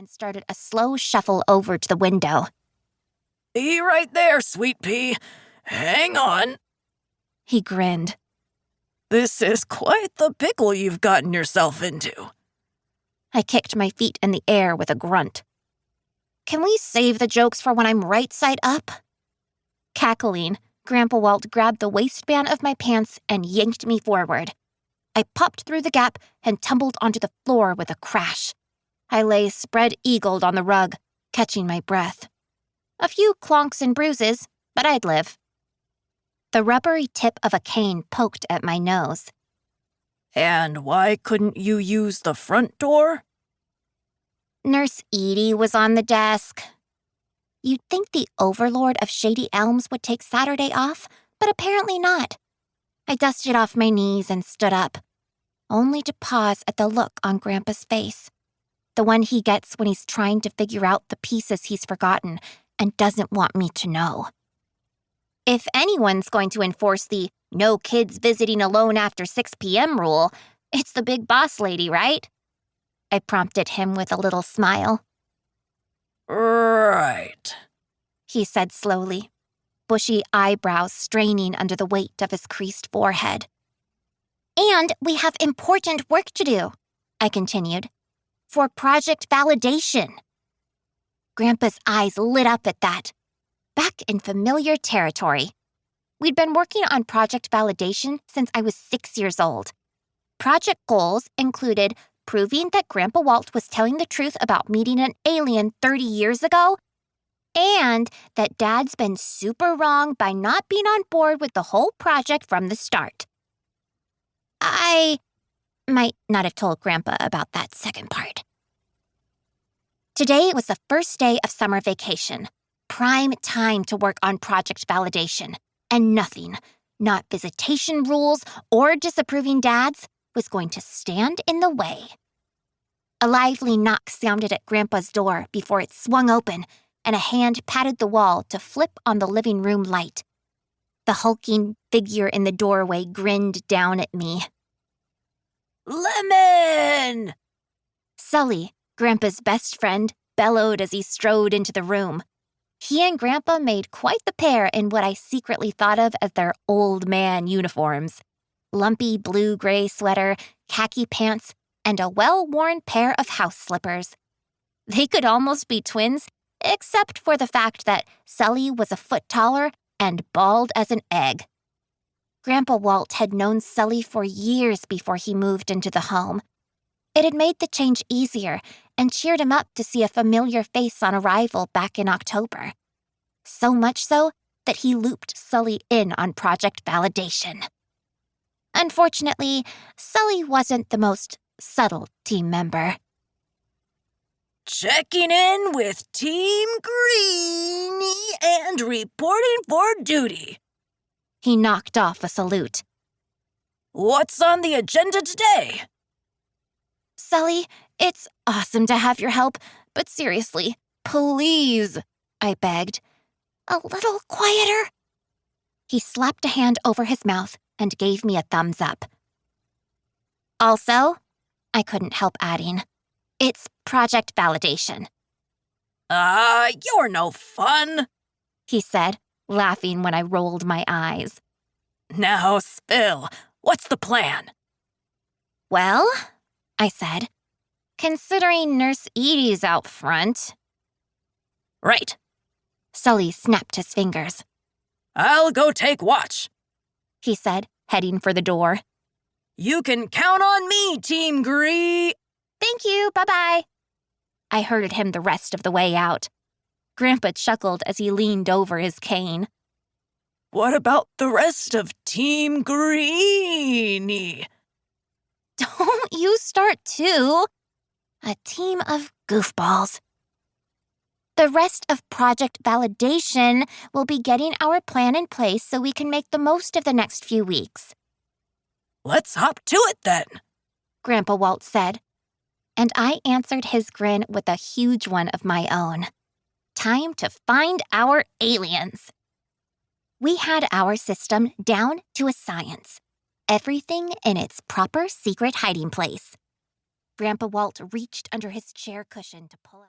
and started a slow shuffle over to the window. Be right there, sweet pea. Hang on. He grinned. This is quite the pickle you've gotten yourself into. I kicked my feet in the air with a grunt. Can we save the jokes for when I'm right side up? Cackling, Grandpa Walt grabbed the waistband of my pants and yanked me forward. I popped through the gap and tumbled onto the floor with a crash. I lay spread-eagled on the rug, catching my breath. A few clonks and bruises, but I'd live. The rubbery tip of a cane poked at my nose. And why couldn't you use the front door? Nurse Edie was on the desk. You'd think the overlord of Shady Elms would take Saturday off, but apparently not. I dusted off my knees and stood up, only to pause at the look on Grandpa's face. The one he gets when he's trying to figure out the pieces he's forgotten and doesn't want me to know. If anyone's going to enforce the no kids visiting alone after 6 p.m. rule, it's the big boss lady, right? I prompted him with a little smile. Right, he said slowly, bushy eyebrows straining under the weight of his creased forehead. And we have important work to do, I continued, for project validation. Grandpa's eyes lit up at that. Back in familiar territory. We'd been working on project validation since I was 6 years old. Project goals included proving that Grandpa Walt was telling the truth about meeting an alien 30 years ago, and that Dad's been super wrong by not being on board with the whole project from the start. I might not have told Grandpa about that second part. Today was the first day of summer vacation, prime time to work on project validation, and nothing, not visitation rules or disapproving dads, was going to stand in the way. A lively knock sounded at Grandpa's door before it swung open, and a hand patted the wall to flip on the living room light. The hulking figure in the doorway grinned down at me. Lemon! Sully, Grandpa's best friend, bellowed as he strode into the room. He and Grandpa made quite the pair in what I secretly thought of as their old man uniforms. Lumpy blue-gray sweater, khaki pants, and a well-worn pair of house slippers. They could almost be twins, except for the fact that Sully was a foot taller and bald as an egg. Grandpa Walt had known Sully for years before he moved into the home. It had made the change easier and cheered him up to see a familiar face on arrival back in October. So much so that he looped Sully in on project validation. Unfortunately, Sully wasn't the most subtle team member. Checking in with Team Greeny and reporting for duty. He knocked off a salute. What's on the agenda today? Sully, it's awesome to have your help, but seriously, please, I begged. A little quieter? He slapped a hand over his mouth and gave me a thumbs up. Also, I couldn't help adding, it's project validation. You're no fun, he said, laughing when I rolled my eyes. Now spill, what's the plan? Well, I said, considering Nurse Edie's out front. Right. Sully snapped his fingers. I'll go take watch, he said, heading for the door. You can count on me, Team Gree. Thank you, bye-bye. I herded him the rest of the way out. Grandpa chuckled as he leaned over his cane. What about the rest of Team Greeny? Don't you start too. A team of goofballs. The rest of project validation will be getting our plan in place so we can make the most of the next few weeks. Let's hop to it then, Grandpa Walt said, and I answered his grin with a huge one of my own. Time to find our aliens. We had our system down to a science. Everything in its proper secret hiding place. Grandpa Walt reached under his chair cushion to pull out